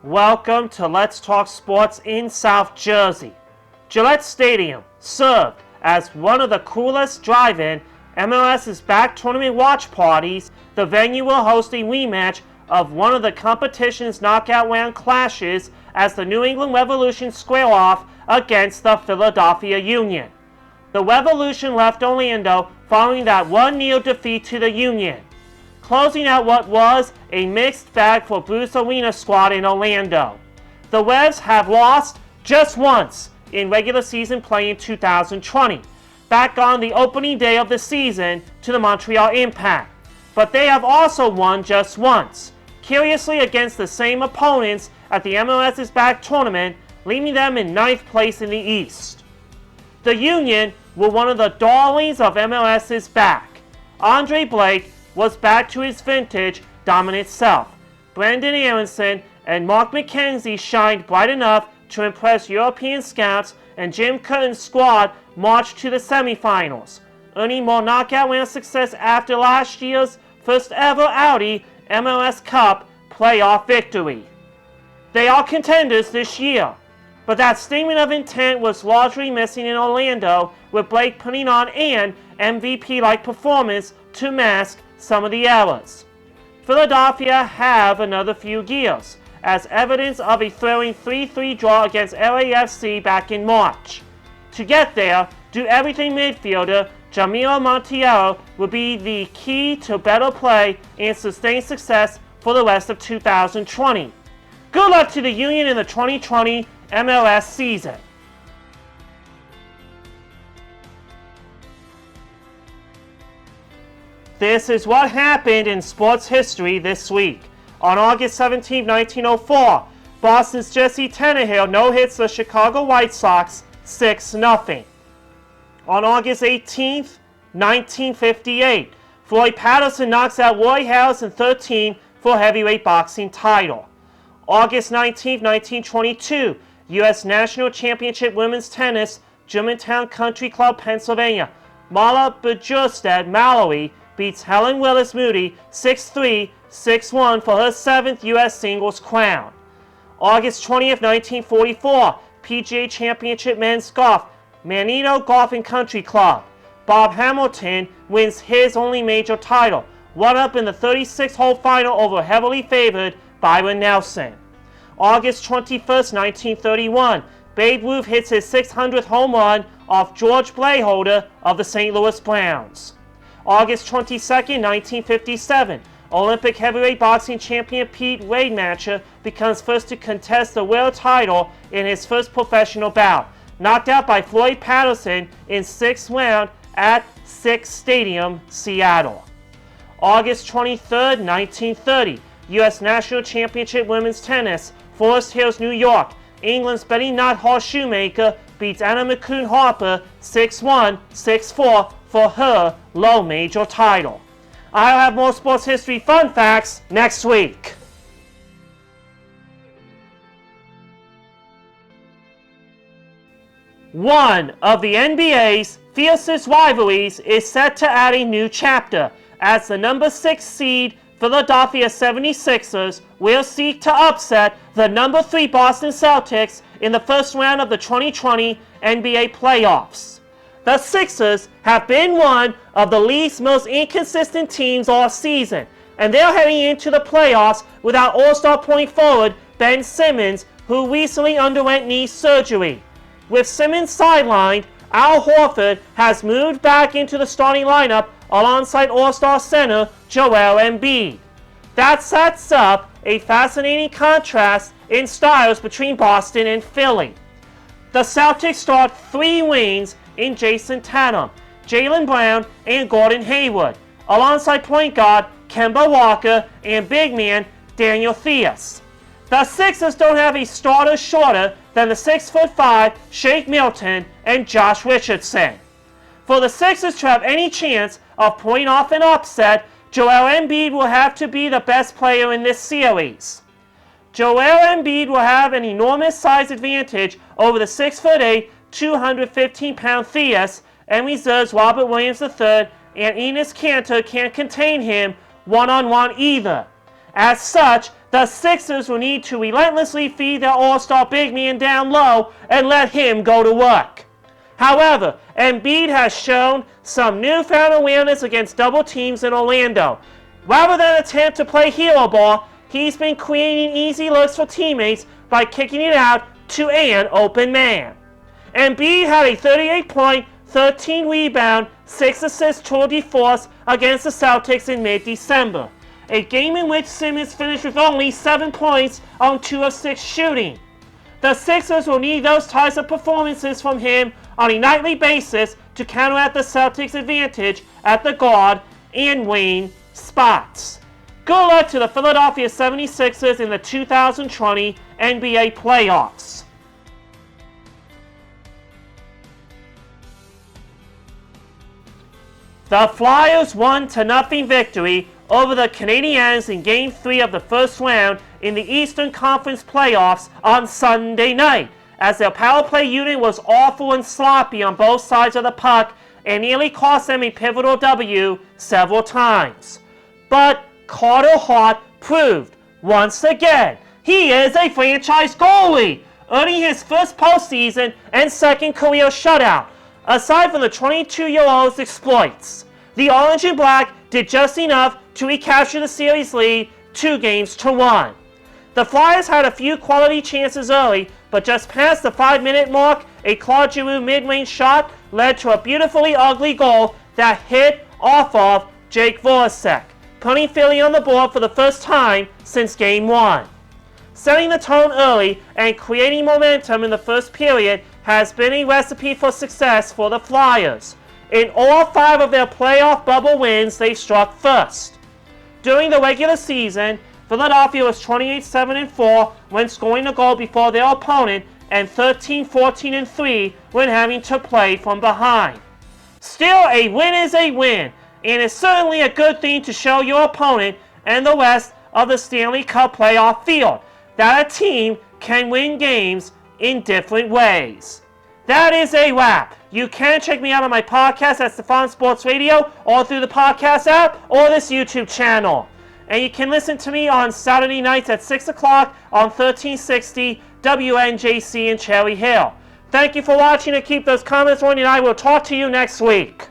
Welcome to Let's Talk Sports in South Jersey. Gillette Stadium served as one of the coolest drive-in MLS's back tournament watch parties. The venue will host a rematch of one of the competition's knockout round clashes as the New England Revolution square off against the Philadelphia Union. The Revolution left Orlando following that 1-0 defeat to the Union, closing out what was a mixed bag for Bruce Arena's squad in Orlando. The Revs have lost just once in regular season play in 2020, back on the opening day of the season to the Montreal Impact. But they have also won just once, curiously against the same opponents at the MLS's back tournament, leaving them in 9th place in the East. The Union were one of the darlings of MLS's back. Andre Blake was back to his vintage dominant self. Brandon Aronson and Mark McKenzie shined bright enough to impress European scouts, and Jim Curtin's squad marched to the semifinals, earning more knockout round success after last year's first ever Audi MLS Cup playoff victory. They are contenders this year, but that statement of intent was largely missing in Orlando, with Blake putting on an MVP-like performance to mask some of the errors. Philadelphia have another few gears, as evidence of a thrilling 3-3 draw against LAFC back in March. To get there, do everything midfielder Jamiro Montiel will be the key to better play and sustained success for the rest of 2020. Good luck to the Union in the 2020 MLS season. This is what happened in sports history this week. On August 17, 1904, Boston's Jesse Tannehill no-hits the Chicago White Sox 6-0. On August 18, 1958, Floyd Patterson knocks out Roy Harris in 13 for heavyweight boxing title. August 19, 1922, U.S. National Championship Women's Tennis, Germantown Country Club, Pennsylvania. Marla Bjurstad Mallory beats Helen Willis Moody 6-3, 6-1 for her 7th U.S. singles crown. August 20th, 1944, PGA Championship Men's Golf, Manito Golf and Country Club. Bob Hamilton wins his only major title, one up in the 36-hole final over heavily favored Byron Nelson. August 21st, 1931, Babe Ruth hits his 600th home run off George Blaholder of the St. Louis Browns. August 22nd, 1957, Olympic heavyweight boxing champion Pete Rademacher becomes first to contest the world title in his first professional bout, knocked out by Floyd Patterson in 6th round at Sick's Stadium, Seattle. August 23rd, 1930, U.S. National Championship Women's Tennis, Forest Hills, New York. England's Betty Knothall Shoemaker beats Anna McCune Harper 6-1, 6-4 for her low major title. I'll have more sports history fun facts next week. One of the NBA's fiercest rivalries is set to add a new chapter, as the number 6 seed Philadelphia 76ers will seek to upset the number 3 Boston Celtics in the first round of the 2020 NBA playoffs. The Sixers have been one of the league's most inconsistent teams all season, and they're heading into the playoffs without All-Star point forward Ben Simmons, who recently underwent knee surgery. With Simmons sidelined, Al Horford has moved back into the starting lineup alongside All-Star center Joel Embiid. That sets up a fascinating contrast in styles between Boston and Philly. The Celtics start 3 wings in Jason Tatum, Jaylen Brown, and Gordon Hayward, alongside point guard Kemba Walker and big man Daniel Theis. The Sixers don't have a starter shorter than the 6'5" Shake Milton and Josh Richardson. For the Sixers to have any chance of pulling off an upset, Joel Embiid will have to be the best player in this series. Joel Embiid will have an enormous size advantage over the 6'8", 215-pound Theis, and reserves Robert Williams III and Enes Kanter can't contain him one-on-one either. As such, The Sixers will need to relentlessly feed their all-star big man down low and let him go to work. However, Embiid has shown some newfound awareness against double teams in Orlando. Rather than attempt to play hero ball, he's been creating easy looks for teammates by kicking it out to an open man. Embiid had a 38-point, 13-rebound, 6-assist tour de force against the Celtics in mid-December, a game in which Simmons finished with only 7 points on 2 of 6 shooting. The Sixers will need those types of performances from him on a nightly basis to counteract the Celtics' advantage at the guard and wing spots. Good luck to the Philadelphia 76ers in the 2020 NBA playoffs. The Flyers' 1-0 victory over the Canadiens in Game 3 of the first round in the Eastern Conference playoffs on Sunday night, as their power play unit was awful and sloppy on both sides of the puck and nearly cost them a pivotal W several times. But Carter Hart proved, once again, he is a franchise goalie, earning his first postseason and second career shutout. Aside from the 22-year-old's exploits, the Orange and Black did just enough to recapture the series lead 2-1. The Flyers had a few quality chances early, but just past the 5-minute mark, a Claude Giroux mid-range shot led to a beautifully ugly goal that hit off of Jake Voracek, putting Philly on the board for the first time since Game 1. Setting the tone early and creating momentum in the first period has been a recipe for success for the Flyers. In all 5 of their playoff bubble wins, they struck first. During the regular season, Philadelphia was 28-7-4 when scoring a goal before their opponent and 13-14-3 when having to play from behind. Still, a win is a win, and it's certainly a good thing to show your opponent and the rest of the Stanley Cup playoff field that a team can win games in different ways. That is a wrap. You can check me out on my podcast at Stefan Sports Radio or through the podcast app or this YouTube channel. And you can listen to me on Saturday nights at 6 o'clock on 1360 WNJC in Cherry Hill. Thank you for watching and keep those comments on, and I will talk to you next week.